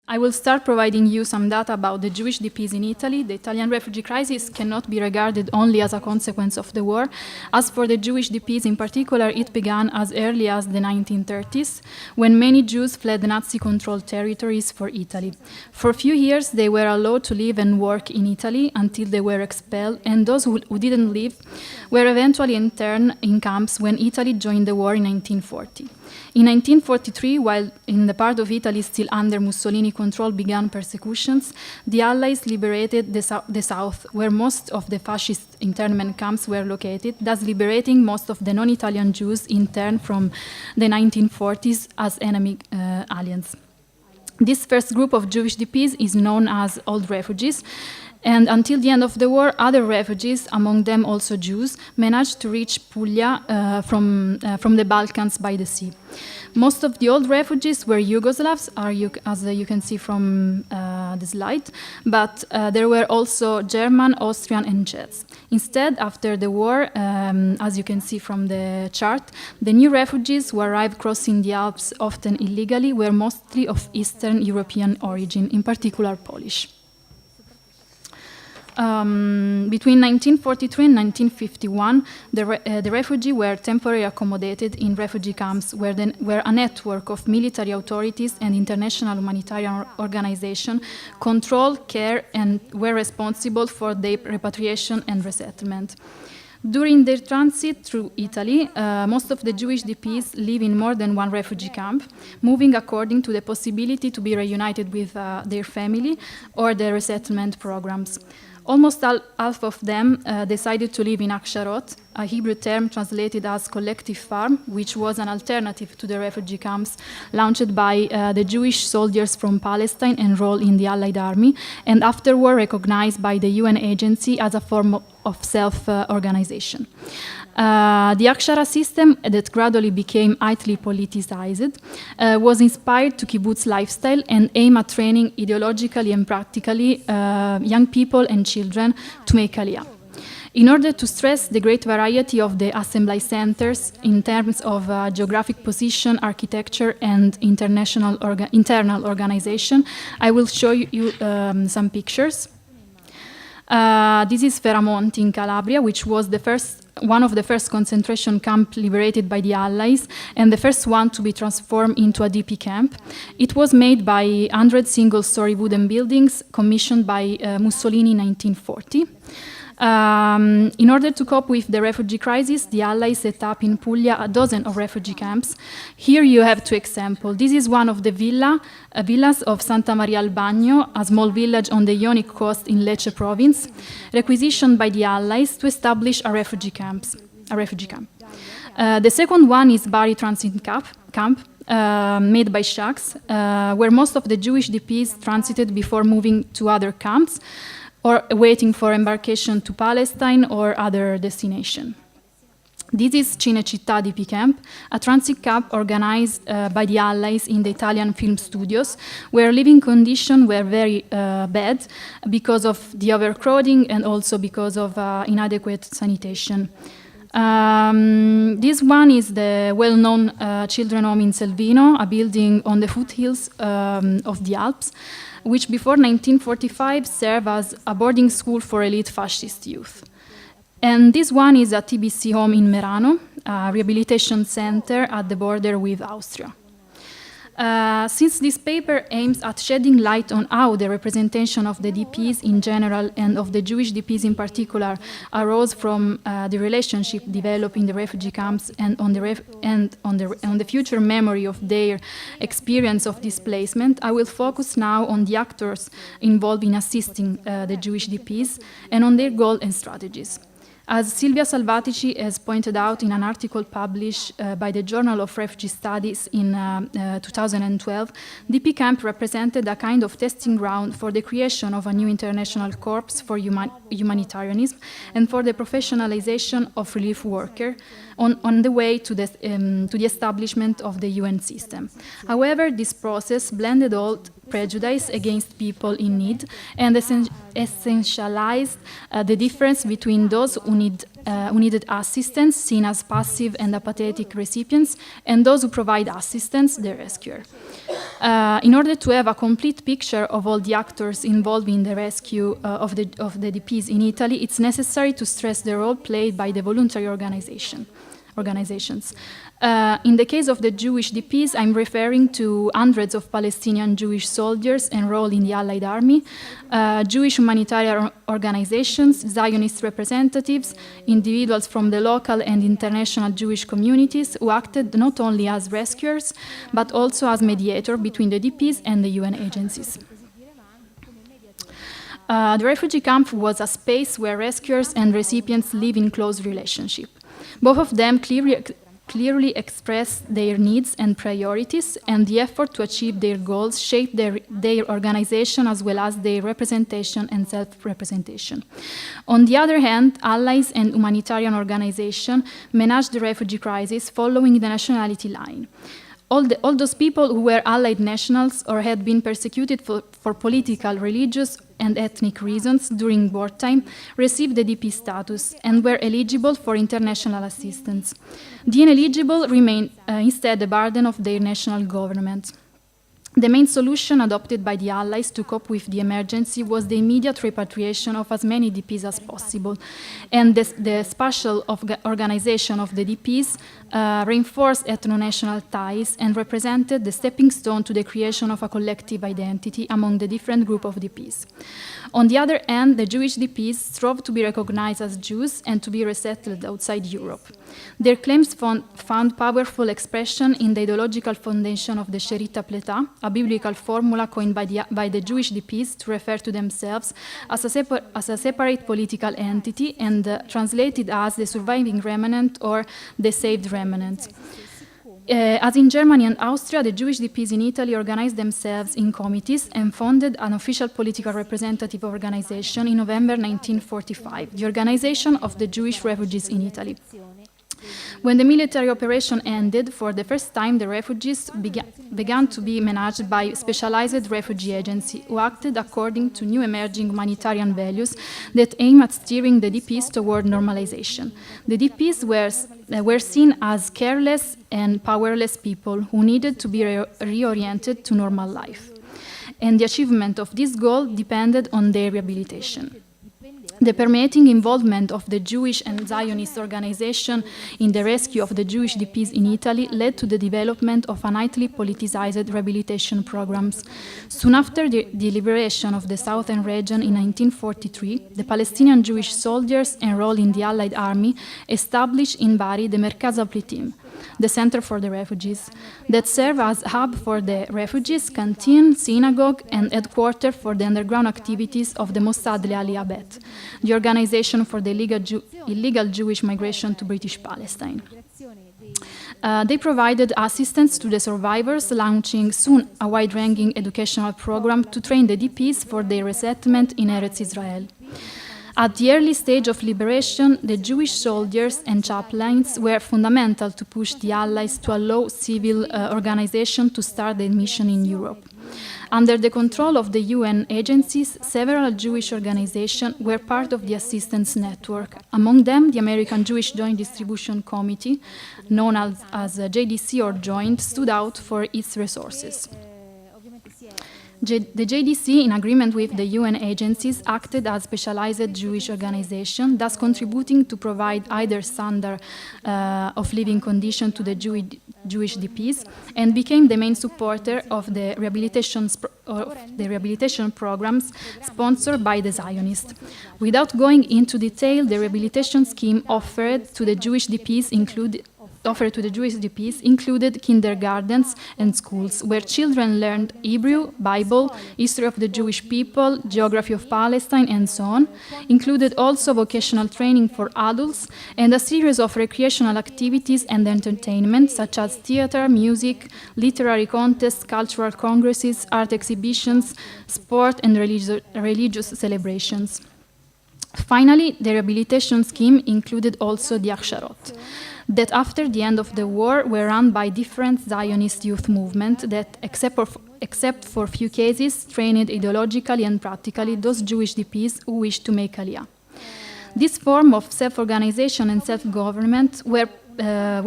I will start providing you some data about the Jewish DPs in Italy. The Italian refugee crisis cannot be regarded only as a consequence of the war. As for the Jewish DPs in particular, it began as early as the 1930s, when many Jews fled Nazi-controlled territories for Italy. For a few years, they were allowed to live and work in Italy until they were expelled, and those who didn't live were eventually interned in camps when Italy joined the war in 1940. In 1943, while in the part of Italy still under Mussolini control began persecutions, the Allies liberated the south, where most of the fascist internment camps were located, thus liberating most of the non-Italian Jews interned from the 1940s as enemy aliens. This first group of Jewish DPs is known as old refugees, and until the end of the war, other refugees, among them also Jews, managed to reach Puglia from the Balkans by the sea. Most of the old refugees were Yugoslavs, as you can see from the slide, but there were also German, Austrian, and Czechs. Instead, after the war, as you can see from the chart, the new refugees who arrived crossing the Alps, often illegally, were mostly of Eastern European origin, in particular Polish. Between 1943 and 1951, the refugees were temporarily accommodated in refugee camps where a network of military authorities and international humanitarian organizations controlled, care, and were responsible for their repatriation and resettlement. During their transit through Italy, most of the Jewish DPs live in more than one refugee camp, moving according to the possibility to be reunited with their family or their resettlement programs. Almost half of them decided to live in Aksharot, a Hebrew term translated as collective farm, which was an alternative to the refugee camps launched by the Jewish soldiers from Palestine enrolled in the Allied army, and afterward recognized by the UN agency as a form of self-organization. The Akshara system, that gradually became highly politicized, was inspired to kibbutz lifestyle and aimed at training ideologically and practically young people and children to make Aliyah. In order to stress the great variety of the assembly centers in terms of geographic position, architecture, and internal organization, I will show you some pictures. This is Ferramonti in Calabria, which was one of the first concentration camps liberated by the Allies and the first one to be transformed into a DP camp. It was made by 100 single-story wooden buildings commissioned by Mussolini in 1940. In order to cope with the refugee crisis, the Allies set up in Puglia a dozen of refugee camps. Here you have two examples. This is one of the villas of Santa Maria al Bagno, a small village on the Ionic coast in Lecce province, requisitioned by the Allies to establish a refugee camp. The second one is Bari Transit Camp, made by shacks, where most of the Jewish DPs transited before moving to other camps, or waiting for embarkation to Palestine or other destination. This is Cinecittà DP Camp, a transit camp organized by the Allies in the Italian film studios, where living conditions were very bad because of the overcrowding and also because of inadequate sanitation. This one is the well-known children home in Selvino, a building on the foothills of the Alps, which before 1945 served as a boarding school for elite fascist youth. And this one is a TBC home in Merano, a rehabilitation center at the border with Austria. Since this paper aims at shedding light on how the representation of the DPs in general and of the Jewish DPs in particular arose from the relationship developed in the refugee camps and on the future memory of their experience of displacement, I will focus now on the actors involved in assisting the Jewish DPs and on their goals and strategies. As Silvia Salvatici has pointed out in an article published by the Journal of Refugee Studies in 2012, DP Camp represented a kind of testing ground for the creation of a new international corps for humanitarianism and for the professionalization of relief workers on the way to the establishment of the UN system. However, this process blended old prejudice against people in need and essentialized the difference between those who need who needed assistance, seen as passive and apathetic recipients, and those who provide assistance, the rescuer. In order to have a complete picture of all the actors involved in the rescue of the DPs in Italy, it's necessary to stress the role played by the voluntary organizations. In the case of the Jewish DPs, I'm referring to hundreds of Palestinian Jewish soldiers enrolled in the Allied Army, Jewish humanitarian organizations, Zionist representatives, individuals from the local and international Jewish communities who acted not only as rescuers, but also as mediator between the DPs and the UN agencies. The refugee camp was a space where rescuers and recipients live in close relationship. Both of them clearly express their needs and priorities, and the effort to achieve their goals shape their organization as well as their representation and self-representation. On the other hand, allies and humanitarian organizations managed the refugee crisis following the nationality line. All those people who were Allied nationals or had been persecuted for political, religious, and ethnic reasons during wartime received the DP status and were eligible for international assistance. The ineligible remained instead the burden of their national government. The main solution adopted by the Allies to cope with the emergency was the immediate repatriation of as many DPs as possible, and the spatial organization of the DPs reinforced ethno-national ties and represented the stepping stone to the creation of a collective identity among the different groups of DPs. On the other hand, the Jewish DPs strove to be recognized as Jews and to be resettled outside Europe. Their claims found powerful expression in the ideological foundation of the Sherita Pleta, a biblical formula coined by the Jewish DPs to refer to themselves as a separate political entity and translated as the surviving remnant or the saved remnant. As in Germany and Austria, the Jewish DPs in Italy organized themselves in committees and founded an official political representative organization in November 1945, the Organization of the Jewish Refugees in Italy. When the military operation ended, for the first time the refugees began to be managed by specialized refugee agencies who acted according to new emerging humanitarian values that aim at steering the DPs toward normalization. The DPs were seen as careless and powerless people who needed to be reoriented to normal life. And the achievement of this goal depended on their rehabilitation. The permeating involvement of the Jewish and Zionist organization in the rescue of the Jewish DPs in Italy led to the development of unightly politicized rehabilitation programs. Soon after the liberation of the southern region in 1943, the Palestinian Jewish soldiers enrolled in the Allied Army established in Bari the Merkaz Aplitim, the Center for the Refugees, that served as hub for the refugees, canteen, synagogue, and headquarters for the underground activities of the Mossad Le'Aliyah Bet, the organization for the illegal Jewish migration to British Palestine. They provided assistance to the survivors, launching soon a wide-ranging educational program to train the DPs for their resettlement in Eretz Israel. At the early stage of liberation, the Jewish soldiers and chaplains were fundamental to push the Allies to allow civil organizations to start their mission in Europe. Under the control of the UN agencies, several Jewish organizations were part of the assistance network. Among them, the American Jewish Joint Distribution Committee, known as JDC or Joint, stood out for its resources. The JDC, in agreement with the UN agencies, acted as specialized Jewish organization, thus contributing to provide either standard of living condition to the Jewish DPs, and became the main supporter of the rehabilitation programs sponsored by the Zionists. Without going into detail, the rehabilitation scheme offered to the Jewish DPs included kindergartens and schools where children learned Hebrew, Bible, history of the Jewish people, geography of Palestine, and so on. Included also vocational training for adults and a series of recreational activities and entertainment such as theater, music, literary contests, cultural congresses, art exhibitions, sport, and religious celebrations. Finally, the rehabilitation scheme included also the Aksharot, that after the end of the war were run by different Zionist youth movements that, except for few cases, trained ideologically and practically those Jewish DPs who wished to make Aliyah. This form of self-organization and self-government were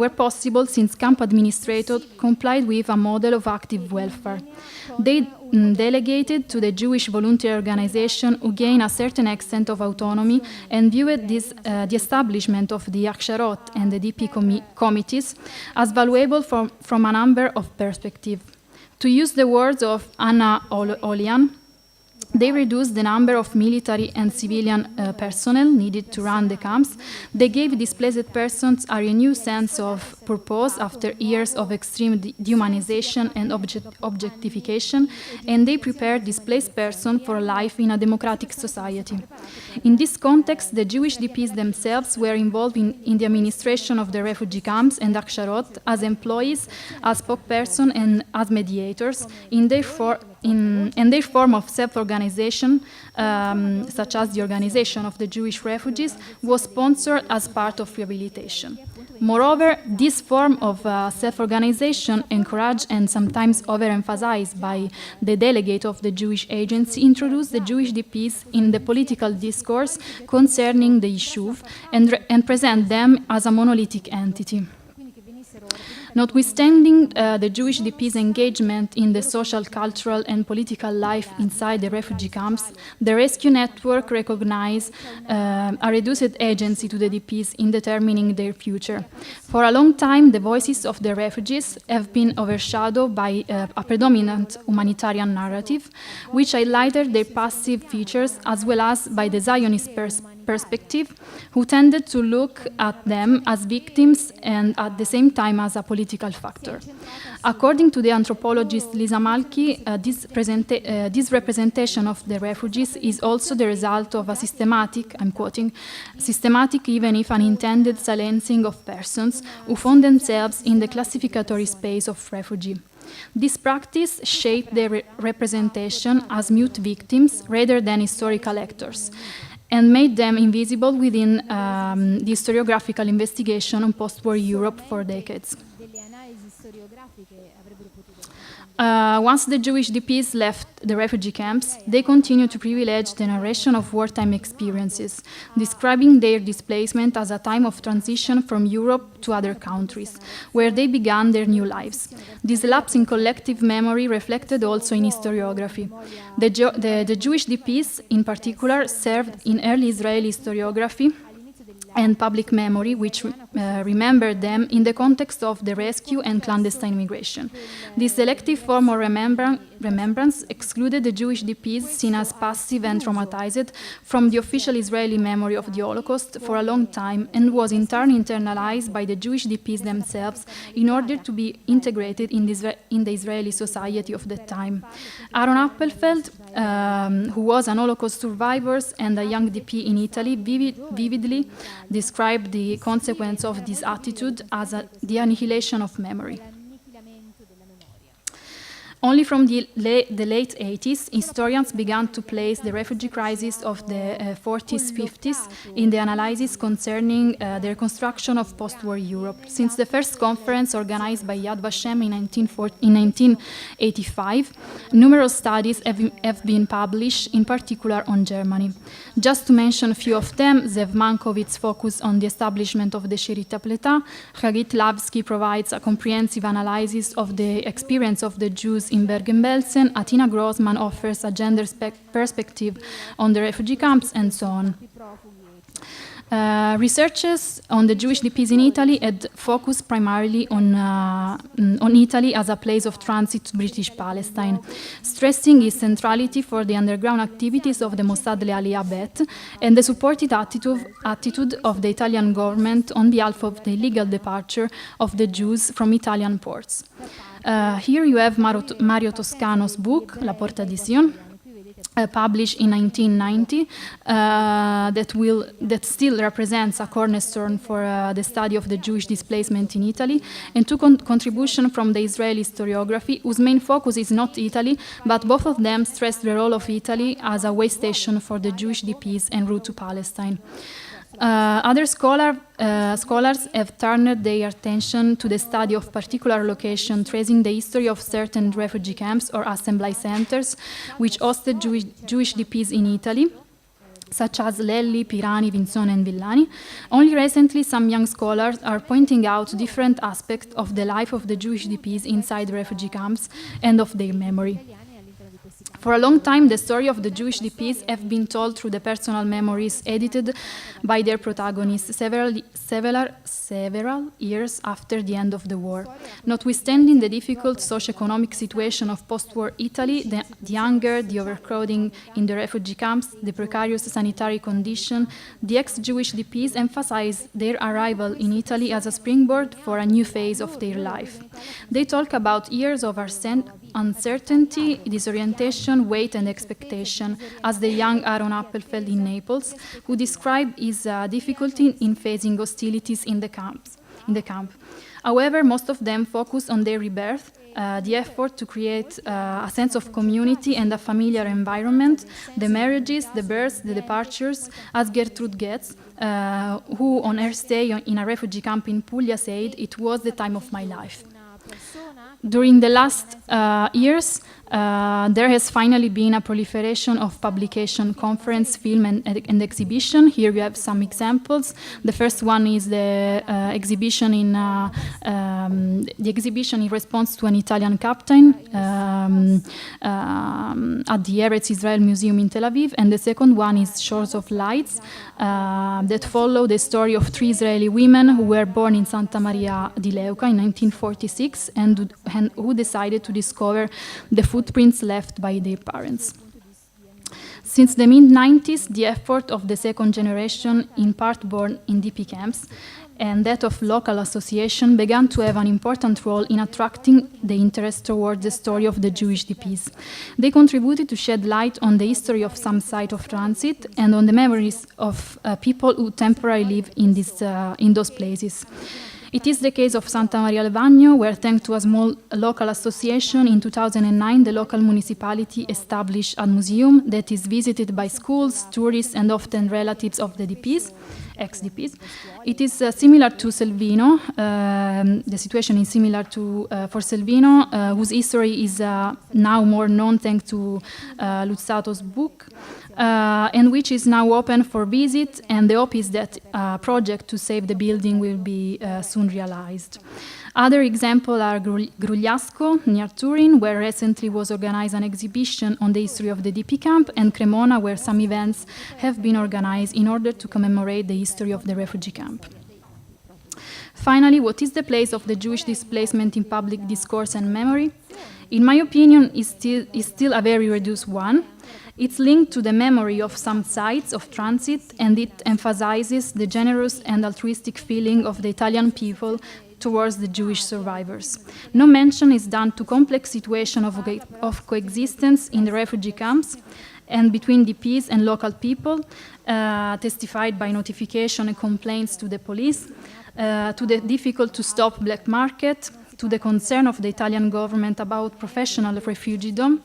possible since camp administrators complied with a model of active welfare. They delegated to the Jewish volunteer organization who gained a certain extent of autonomy and viewed this, the establishment of the Aksharot and the DP committees as valuable from a number of perspectives. To use the words of Anna Olian, they reduced the number of military and civilian personnel needed to run the camps. They gave displaced persons a renewed sense of purpose after years of extreme dehumanization and objectification, and they prepared displaced persons for life in a democratic society. In this context, the Jewish DPs themselves were involved in the administration of the refugee camps and Aksharot as employees, as spokespersons, and as mediators in their form of self-organization, such as the organization of the Jewish refugees, was sponsored as part of rehabilitation. Moreover, this form of self-organization, encouraged and sometimes overemphasized by the delegate of the Jewish agency, introduced the Jewish DPs in the political discourse concerning the issue and present them as a monolithic entity. Notwithstanding the Jewish DP's engagement in the social, cultural, and political life inside the refugee camps, the rescue network recognized a reduced agency to the DPs in determining their future. For a long time, the voices of the refugees have been overshadowed by a predominant humanitarian narrative, which highlighted their passive features, as well as by the Zionist perspective, who tended to look at them as victims and at the same time as a political factor. According to the anthropologist Lisa Malki, this representation of the refugees is also the result of a systematic, I'm quoting, systematic even if unintended silencing of persons who found themselves in the classificatory space of refugee. This practice shaped their representation as mute victims rather than historical actors, and made them invisible within the historiographical investigation on post-war Europe for decades. Once the Jewish DPs left the refugee camps, they continued to privilege the narration of wartime experiences, describing their displacement as a time of transition from Europe to other countries, where they began their new lives. This lapse in collective memory reflected also in historiography. The Jewish DPs, in particular, served in early Israeli historiography and public memory, which remembered them in the context of the rescue and clandestine migration. This selective form of remembrance excluded the Jewish DPs seen as passive and traumatized from the official Israeli memory of the Holocaust for a long time, and was in turn internalized by the Jewish DPs themselves in order to be integrated in the Israeli society of that time. Aaron Appelfeld, who was an Holocaust survivor and a young DP in Italy, vividly described the consequence of this attitude as the annihilation of memory. Only from the late 80s, historians began to place the refugee crisis of the 40s, 50s in the analysis concerning the reconstruction of post-war Europe. Since the first conference organized by Yad Vashem in 1985, numerous studies have been published, in particular on Germany. Just to mention a few of them, Zev Mankovitz focused on the establishment of the Cinecittà Pleta, Hagit Lavsky provides a comprehensive analysis of the experience of the Jews in Bergen-Belsen, Atina Grossman offers a gender perspective on the refugee camps, and so on. Researchers on the Jewish DPs in Italy had focused primarily on Italy as a place of transit to British Palestine, stressing its centrality for the underground activities of the Mossad Le'Aliyah Bet and the supported attitude of the Italian government on behalf of the illegal departure of the Jews from Italian ports. Here you have Mario Toscano's book, La Porta di Sion, published in 1990, that still represents a cornerstone for the study of the Jewish displacement in Italy, and two contributions from the Israeli historiography, whose main focus is not Italy, but both of them stress the role of Italy as a way station for the Jewish DPs en route to Palestine. Other scholars have turned their attention to the study of particular location, tracing the history of certain refugee camps or assembly centers which hosted Jewish DPs in Italy, such as Lelli, Pirani, Vinzone, and Villani. Only recently, some young scholars are pointing out different aspects of the life of the Jewish DPs inside refugee camps and of their memory. For a long time, the story of the Jewish DPs have been told through the personal memories edited by their protagonists several years after the end of the war. Notwithstanding the difficult socio-economic situation of post-war Italy, the hunger, the overcrowding in the refugee camps, the precarious sanitary condition, the ex-Jewish DPs emphasize their arrival in Italy as a springboard for a new phase of their life. They talk about years of uncertainty, disorientation, weight, and expectation, as the young Aaron Appelfeld in Naples, who described his difficulty in facing hostilities in the camp. However, most of them focus on their rebirth, the effort to create a sense of community and a familiar environment, the marriages, the births, the departures, as Gertrude Goetz, who on her stay in a refugee camp in Puglia said, "It was the time of my life." During the last years, there has finally been a proliferation of publication, conference, film, and exhibition. Here we have some examples. The first one is the exhibition in response to an Italian captain at the Eretz Israel Museum in Tel Aviv, and the second one is Shores of Lights, that follow the story of 3 Israeli women who were born in Santa Maria di Leuca in 1946 and who decided to discover the footprints left by their parents. Since the mid-90s, the effort of the second generation, in part born in DP camps, and that of local association began to have an important role in attracting the interest towards the story of the Jewish DPs. They contributed to shed light on the history of some site of transit and on the memories of people who temporarily live in those places. It is the case of Santa Maria del Bagno, where thanks to a small local association in 2009, the local municipality established a museum that is visited by schools, tourists, and often relatives of the DPs, ex-DPs. It is similar to Selvino. The situation is similar to for Selvino, whose history is now more known thanks to Luzzato's book, and which is now open for visit, and the hope is that a project to save the building will be soon realized. Other examples are Grugliasco, near Turin, where recently was organized an exhibition on the history of the DP camp, and Cremona, where some events have been organized in order to commemorate the history of the refugee camp. Finally, what is the place of the Jewish displacement in public discourse and memory? In my opinion, is still a very reduced one. It's linked to the memory of some sites of transit, and it emphasizes the generous and altruistic feeling of the Italian people towards the Jewish survivors. No mention is done to complex situation of coexistence in the refugee camps and between DPs and local people, testified by notification and complaints to the police, to the difficult to stop black market, to the concern of the Italian government about professional refugeedom,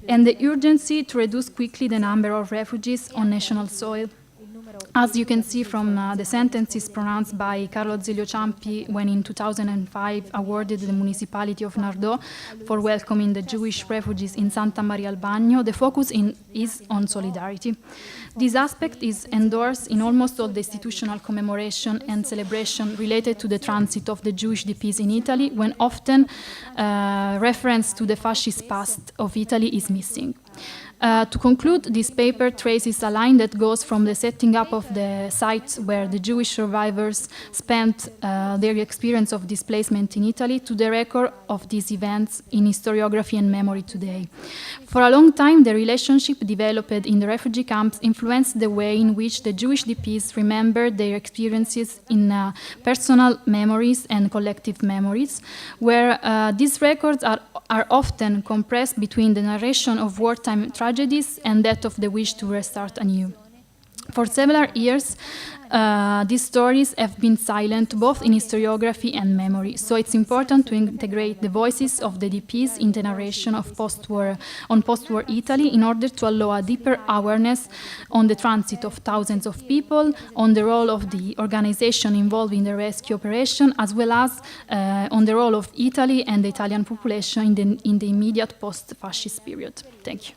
and the urgency to reduce quickly the number of refugees on national soil. As you can see from the sentences pronounced by Carlo Azeglio Ciampi when in 2005 awarded the municipality of Nardò for welcoming the Jewish refugees in Santa Maria al Bagno, the focus is on solidarity. This aspect is endorsed in almost all the institutional commemoration and celebration related to the transit of the Jewish DPs in Italy, when often reference to the fascist past of Italy is missing. To conclude, this paper traces a line that goes from the setting up of the sites where the Jewish survivors spent their experience of displacement in Italy to the record of these events in historiography and memory today. For a long time, the relationship developed in the refugee camps influenced the way in which the Jewish DPs remembered their experiences in personal memories and collective memories, where these records are often compressed between the narration of wartime tragedies and that of the wish to restart anew. For several years, these stories have been silent both in historiography and memory, so it's important to integrate the voices of the DPs in the narration of post-war Italy in order to allow a deeper awareness on the transit of thousands of people, on the role of the organization involved in the rescue operation, as well as on the role of Italy and the Italian population in the immediate post-fascist period. Thank you.